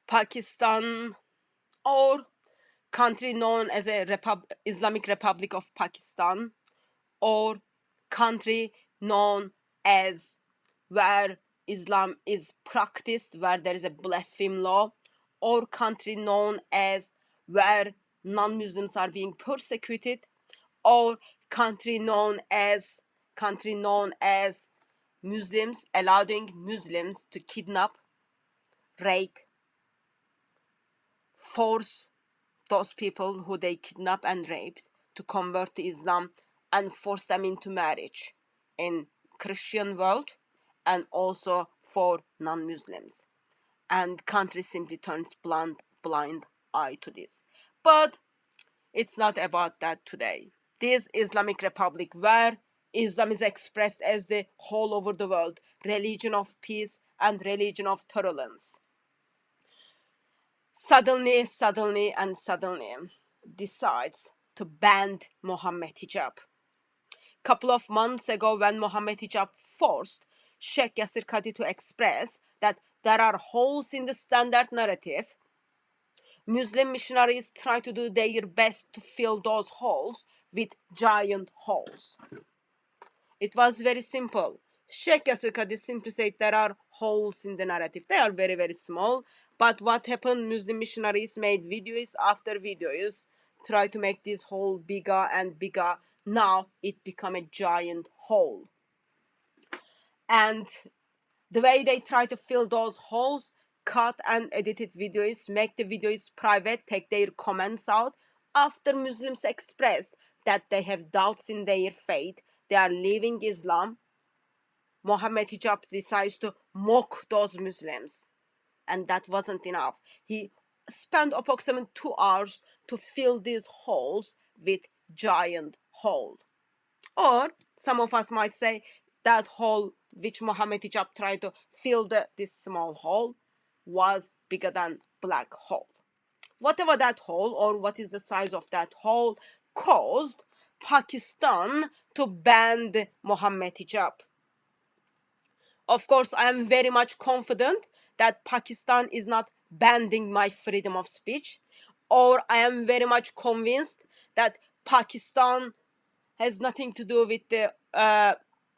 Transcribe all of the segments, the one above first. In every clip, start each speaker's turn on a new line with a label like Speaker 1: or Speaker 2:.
Speaker 1: Pakistan, or country known as a Islamic Republic of Pakistan, or country known as where Islam is practiced, where there is a blasphemy law, or country known as where non-Muslims are being persecuted, or country known as Muslims allowing Muslims to kidnap, rape, force those people who they kidnapped and raped to convert to Islam and force them into marriage in Christian world and also for non-Muslims. And country simply turns blind eye to this. But it's not about that today. This Islamic Republic where Islam is expressed as the whole over the world, religion of peace and religion of tolerance, suddenly decides to ban Mohammed Hijab. Couple of months ago, when Mohammed Hijab forced Sheikh Yasir Qadhi to express that there are holes in the standard narrative, Muslim missionaries try to do their best to fill those holes with giant holes. It was very simple. Sheikh Yasir Qadhi simply said there are holes in the narrative. They are very, very small. But what happened? Muslim missionaries made videos after videos, try to make this hole bigger and bigger. Now it become a giant hole. And the way they try to fill those holes, cut and edited videos, make the videos private, take their comments out. After Muslims expressed that they have doubts in their faith, they are leaving Islam, Mohammed Hijab decides to mock those Muslims. And that wasn't enough. He spent approximately 2 hours to fill these holes with giant hole. Or some of us might say that hole which Mohammed Hijab tried to fill this small hole was bigger than black hole. Whatever that hole or what is the size of that hole caused Pakistan to ban Mohammed Hijab. Of course, I am very much confident that Pakistan is not banning my freedom of speech, or I am very much convinced that Pakistan has nothing to do with the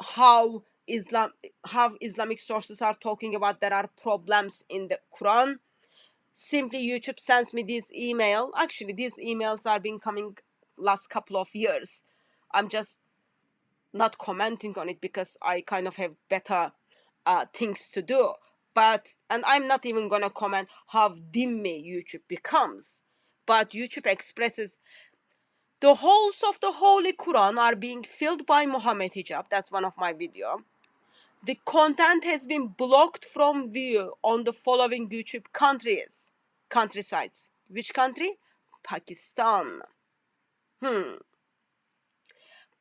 Speaker 1: how Islamic sources are talking about there are problems in the Quran. Simply YouTube sends me this email. Actually, these emails are been coming last couple of years. I'm just not commenting on it because I kind of have better things to do. And I'm not even gonna comment how dimmy YouTube becomes. But YouTube expresses the holes of the Holy Quran are being filled by Mohammed Hijab. That's one of my video. The content has been blocked from view on the following YouTube countrysides. Which country? Pakistan.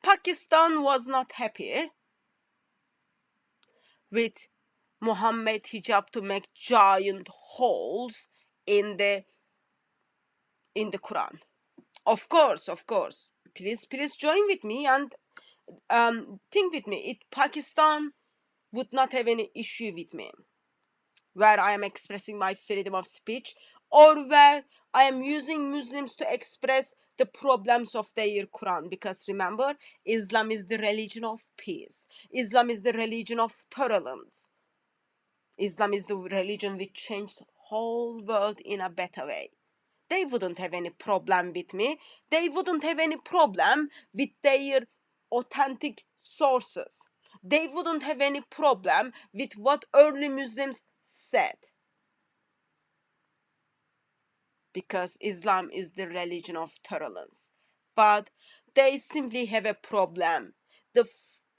Speaker 1: Pakistan was not happy with Mohammed Hijab to make giant holes in the Quran. Of course. Please join with me and think with me. Pakistan would not have any issue with me where I am expressing my freedom of speech or where I am using Muslims to express the problems of their Quran. Because remember, Islam is the religion of peace. Islam is the religion of tolerance. Islam is the religion which changed the whole world in a better way. They wouldn't have any problem with me. They wouldn't have any problem with their authentic sources. They wouldn't have any problem with what early Muslims said. Because Islam is the religion of tolerance. But they simply have a problem. The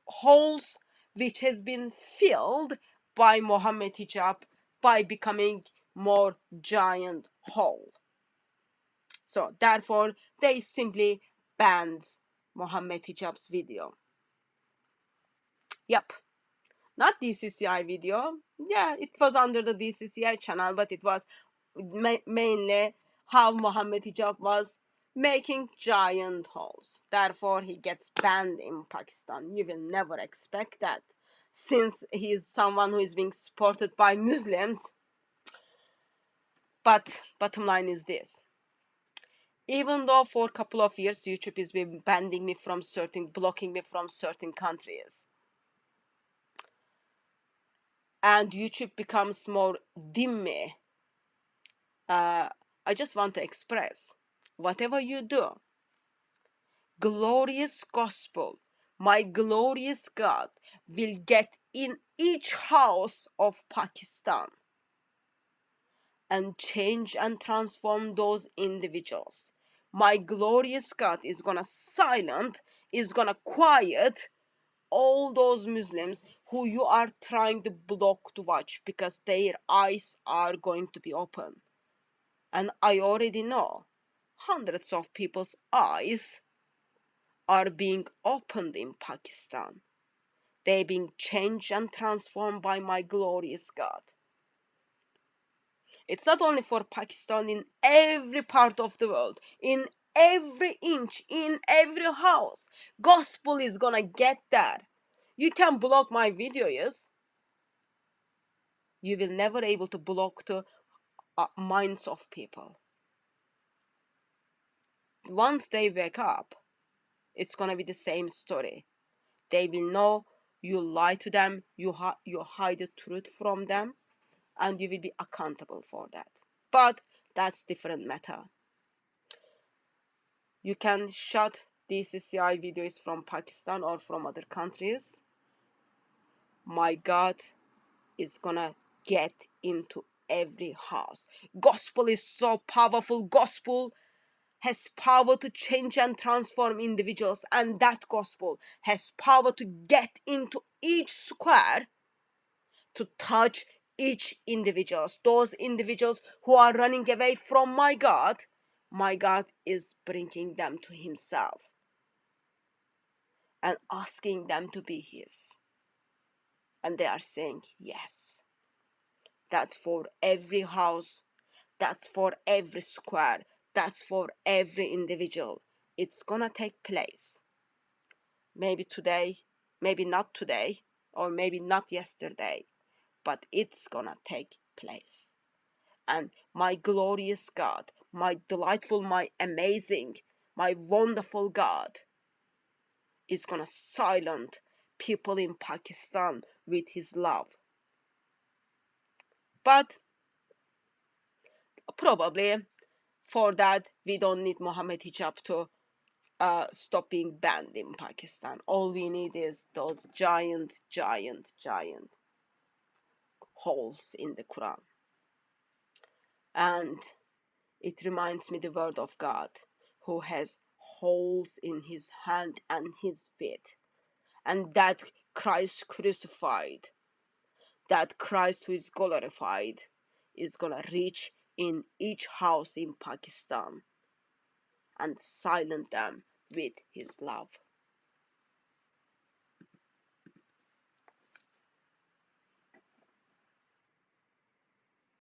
Speaker 1: holes which has been filled by Mohammed Hijab by becoming more giant hole. So therefore, they simply banned Mohammed Hijab's video. Yep, not DCCI video. Yeah, it was under the DCCI channel, but it was mainly how Mohammed Hijab was making giant holes. Therefore, he gets banned in Pakistan. You will never expect that, since he is someone who is being supported by Muslims. But bottom line is this. Even though for a couple of years YouTube has been banning me from blocking me from certain countries, and YouTube becomes more dimmy, I just want to express, whatever you do, glorious gospel, my glorious God will get in each house of Pakistan and change and transform those individuals. My glorious God is gonna is gonna quiet all those Muslims who you are trying to block to watch, because their eyes are going to be open. And I already know hundreds of people's eyes are being opened in Pakistan. They're being changed and transformed by my glorious God. It's not only for Pakistan, in every part of the world, in every inch, in every house. Gospel is gonna get there. You can block my videos. You will never able to block the minds of people. Once they wake up, it's gonna be the same story. They will know you lie to them, you hide the truth from them, and you will be accountable for that. But that's different matter. You can shut these CCI videos from Pakistan or from other countries. My God is gonna get into every house. Gospel is so powerful. Gospel has power to change and transform individuals, and that gospel has power to get into each square, to touch each individuals. Those individuals who are running away from my God is bringing them to himself and asking them to be his. And they are saying yes. That's for every house. That's for every square. That's for every individual. It's gonna take place. Maybe today, maybe not today, or maybe not yesterday, but it's gonna take place. And my glorious God, my delightful, my amazing, my wonderful God is gonna silence people in Pakistan with his love. But probably for that we don't need Mohammed Hijab to stop being banned in Pakistan. All we need is those giant holes in the Quran. And it reminds me the word of God, who has holes in his hand and his feet. And that Christ crucified, that Christ who is glorified, is gonna reach in each house in Pakistan and silence them with his love.